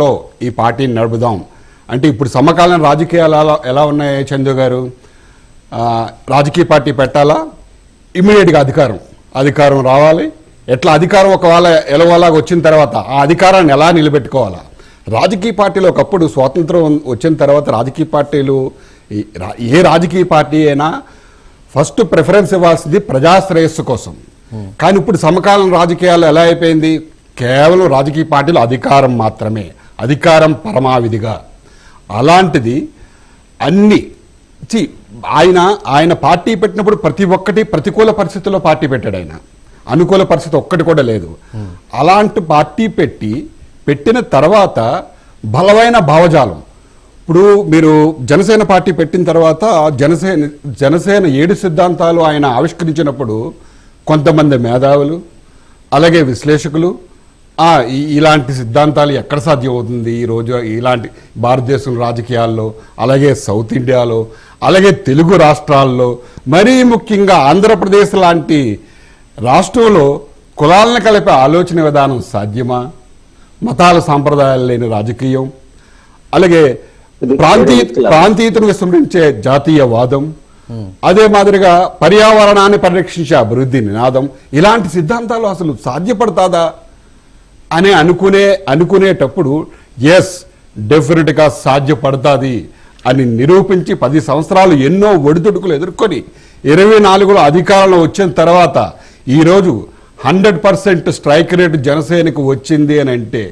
లో ఈ పార్టీని నడుపుదాం అంటే ఇప్పుడు సమకాలీన రాజకీయాలు ఎలా ఉన్నాయి చందు గారు? రాజకీయ పార్టీ పెట్టాలా, ఇమ్మీడియట్గా అధికారం రావాలి, ఎట్లా అధికారం ఒకవేళ ఎలవలాగా వచ్చిన తర్వాత ఆ అధికారాన్ని ఎలా నిలబెట్టుకోవాలా? రాజకీయ పార్టీలో ఒకప్పుడు స్వాతంత్రం వచ్చిన తర్వాత రాజకీయ పార్టీలు ఏ రాజకీయ పార్టీ అయినా ఫస్ట్ ప్రిఫరెన్స్ ఇవ్వాల్సింది ప్రజాశ్రేయస్సు కోసం. కానీ ఇప్పుడు సమకాలీన రాజకీయాలు ఎలా అయిపోయింది? కేవలం రాజకీయ పార్టీలు అధికారం మాత్రమే, అధికారం పరమావిధిగా. అలాంటిది అన్ని ఆయన పార్టీ పెట్టినప్పుడు ప్రతి ఒక్కటి ప్రతికూల పరిస్థితుల్లో పార్టీ పెట్టాడు. ఆయన అనుకూల పరిస్థితి ఒక్కటి కూడా లేదు. అలాంటి పార్టీ పెట్టిన తర్వాత బలమైన భావజాలం. ఇప్పుడు మీరు జనసేన పార్టీ పెట్టిన తర్వాత జనసేన 7 సిద్ధాంతాలు ఆయన ఆవిష్కరించినప్పుడు కొంతమంది మేధావులు అలాగే విశ్లేషకులు ఇలాంటి సిద్ధాంతాలు ఎక్కడ సాధ్యమవుతుంది ఈరోజు ఇలాంటి భారతదేశం రాజకీయాల్లో, అలాగే సౌత్ ఇండియాలో, అలాగే తెలుగు రాష్ట్రాల్లో, మరీ ముఖ్యంగా ఆంధ్రప్రదేశ్ లాంటి రాష్ట్రంలో కులాలను కలిపే ఆలోచన విధానం సాధ్యమా? మతాల సాంప్రదాయాలు లేని రాజకీయం, అలాగే ప్రాంతీయతను విస్మరించే జాతీయవాదం, అదే మాదిరిగా పర్యావరణాన్ని పరిరక్షించే అభివృద్ధి నినాదం, ఇలాంటి సిద్ధాంతాలు అసలు సాధ్యపడతాదా అని అనుకునేటప్పుడు ఎస్, డెఫినెట్గా సాధ్యపడుతుంది అని నిరూపించి 10 సంవత్సరాలు ఎన్నో ఒడిదుడుకులు ఎదుర్కొని 24లో అధికారంలో వచ్చిన తర్వాత ఈరోజు 100% స్ట్రైక్ రేటు జనసేనకు వచ్చింది అని అంటే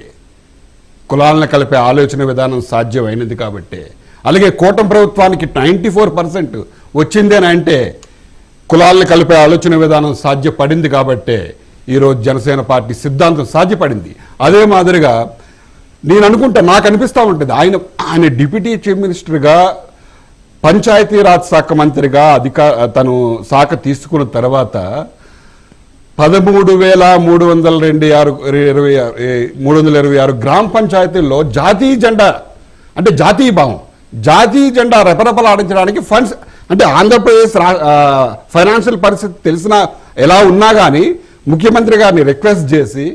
కులాలను కలిపే ఆలోచన విధానం సాధ్యమైనది కాబట్టి, అలాగే కూటమి ప్రభుత్వానికి 94% వచ్చింది అని అంటే కులాలను కలిపే ఆలోచన విధానం సాధ్యపడింది కాబట్టే ఈరోజు జనసేన పార్టీ సిద్ధాంతం సాధ్యపడింది. అదే మాదిరిగా నేను అనుకుంటా, నాకు అనిపిస్తూ ఉంటుంది ఆయన డిప్యూటీ చీఫ్ మినిస్టర్గా పంచాయతీరాజ్ శాఖ మంత్రిగా తను శాఖ తీసుకున్న తర్వాత 13,326 గ్రామ పంచాయతీల్లో జాతీయ జెండా అంటే జాతీయ భావం, జాతీయ జెండా రెపరెపలాడించడానికి ఫండ్స్ అంటే ఆంధ్రప్రదేశ్ ఫైనాన్షియల్ పరిస్థితి తెలిసిన ఎలా ఉన్నా కానీ ముఖ్యమంత్రి గారిని రిక్వెస్ట్ చేసి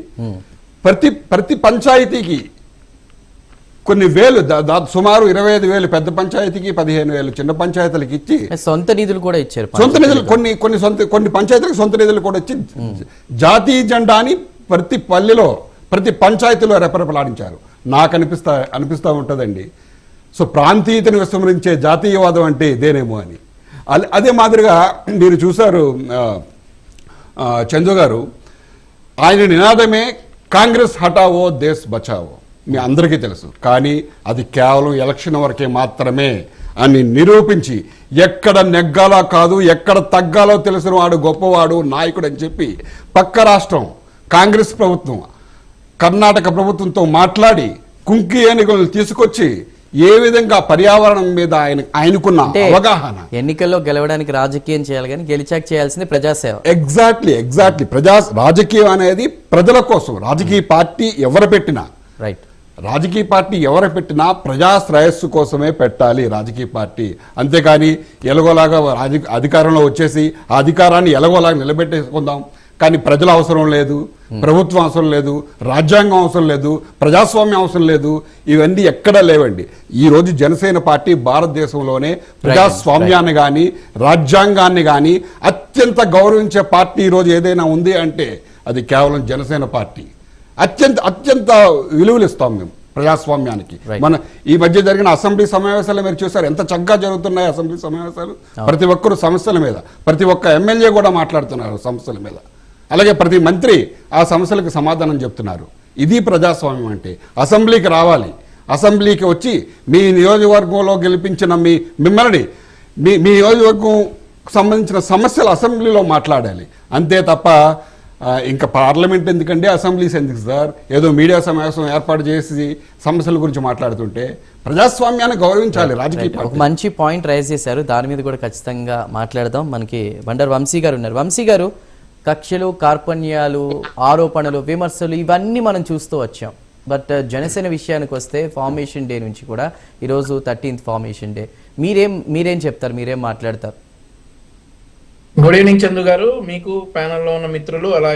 ప్రతి పంచాయతీకి కొన్ని వేలు, సుమారు 25,000 పెద్ద పంచాయతీకి, 15,000 చిన్న పంచాయతీలకు ఇచ్చి సొంత నిధులు కూడా ఇచ్చారు. సొంత నిధులు కొన్ని పంచాయతీలకు సొంత నిధులు కూడా ఇచ్చి జాతీయ జెండాని ప్రతి పల్లెలో ప్రతి పంచాయతీలో రెపరెపలాడించారు. నాకు అనిపిస్తూ ఉంటుందండి. సో ప్రాంతీయతను విస్మరించే జాతీయవాదం అంటే ఇదేనేమో అని. అదే మాదిరిగా మీరు చూశారు చందు గారు, ఆయన నినాదమే కాంగ్రెస్ హటావో దేశ్ బచావో, మీ అందరికీ తెలుసు. కానీ అది కేవలం ఎలక్షన్ వరకే మాత్రమే అని నిరూపించి ఎక్కడ నెగ్గాలో కాదు ఎక్కడ తగ్గాలో తెలిసిన వాడు గొప్పవాడు నాయకుడు అని చెప్పి పక్క రాష్ట్రం కాంగ్రెస్ ప్రభుత్వం కర్ణాటక ప్రభుత్వంతో మాట్లాడి కుంకి ఏనుగులను తీసుకొచ్చి ఏ విధంగా పర్యావరణం మీద ఆయనకున్న అవగాహన, ఎన్నికల్లో గెలవడానికి రాజకీయం చేయాలి కానీ గెలిచాక చేయాల్సింది ప్రజాసేవ. ఎగ్జాక్ట్లీ రాజకీయం అనేది ప్రజల కోసం. రాజకీయ పార్టీ ఎవరు పెట్టినా ప్రజా శ్రేయస్సు కోసమే పెట్టాలి రాజకీయ పార్టీ. అంతేకాని ఎలాగోలాగా అధికారంలో వచ్చేసి ఆ అధికారాన్ని ఎలాగోలాగా నిలబెట్టేసుకుందాం, కానీ ప్రజల అవసరం లేదు, ప్రభుత్వం అవసరం లేదు, రాజ్యాంగం అవసరం లేదు, ప్రజాస్వామ్యం అవసరం లేదు, ఇవన్నీ ఎక్కడా లేవండి. ఈరోజు జనసేన పార్టీ భారతదేశంలోనే ప్రజాస్వామ్యాన్ని కానీ రాజ్యాంగాన్ని కానీ అత్యంత గౌరవించే పార్టీ ఈరోజు ఏదైనా ఉంది అంటే అది కేవలం జనసేన పార్టీ. అత్యంత విలువలు ఇస్తాం మేము ప్రజాస్వామ్యానికి. మన ఈ మధ్య జరిగిన అసెంబ్లీ సమావేశాలు మీరు చూసారు, ఎంత చక్కగా జరుగుతున్నాయి అసెంబ్లీ సమావేశాలు. ప్రతి ఒక్కరు సమస్యల మీద, ప్రతి ఒక్క ఎమ్మెల్యే కూడా మాట్లాడుతున్నారు సమస్యల మీద, అలాగే ప్రతి మంత్రి ఆ సమస్యలకు సమాధానం చెప్తున్నారు. ఇది ప్రజాస్వామ్యం అంటే. అసెంబ్లీకి రావాలి, అసెంబ్లీకి వచ్చి మీ నియోజకవర్గంలో గెలిపించిన మిమ్మల్ని మీ నియోజకవర్గం సంబంధించిన సమస్యలు అసెంబ్లీలో మాట్లాడాలి. అంతే తప్ప ఇంకా పార్లమెంట్ ఎందుకండి, అసెంబ్లీస్ ఎందుకు సార్? ఏదో మీడియా సమావేశం ఏర్పాటు చేసి సమస్యల గురించి మాట్లాడుతుంటే ప్రజాస్వామ్యాన్ని గౌరవించాలి రాజకీయ. ఒక మంచి పాయింట్ రైజ్ చేశారు, దాని మీద కూడా ఖచ్చితంగా మాట్లాడదాం. మనకి బండారు వంశీ గారు ఉన్నారు. వంశీ గారు, కక్షలు, కార్పణ్యాలు, ఆరోపణలు, విమర్శలు ఇవన్నీ మనం చూస్తూ వచ్చాం. బట్ జనసేన విషయానికి వస్తే ఫార్మేషన్ డే నుంచి కూడా ఈరోజు 13th ఫార్మేషన్ డే, మీరేం చెప్తారు, మీరేం మాట్లాడతారు? గుడ్ ఈవినింగ్ చందు గారు, మీకు ప్యానెల్లో ఉన్న మిత్రులు అలాగే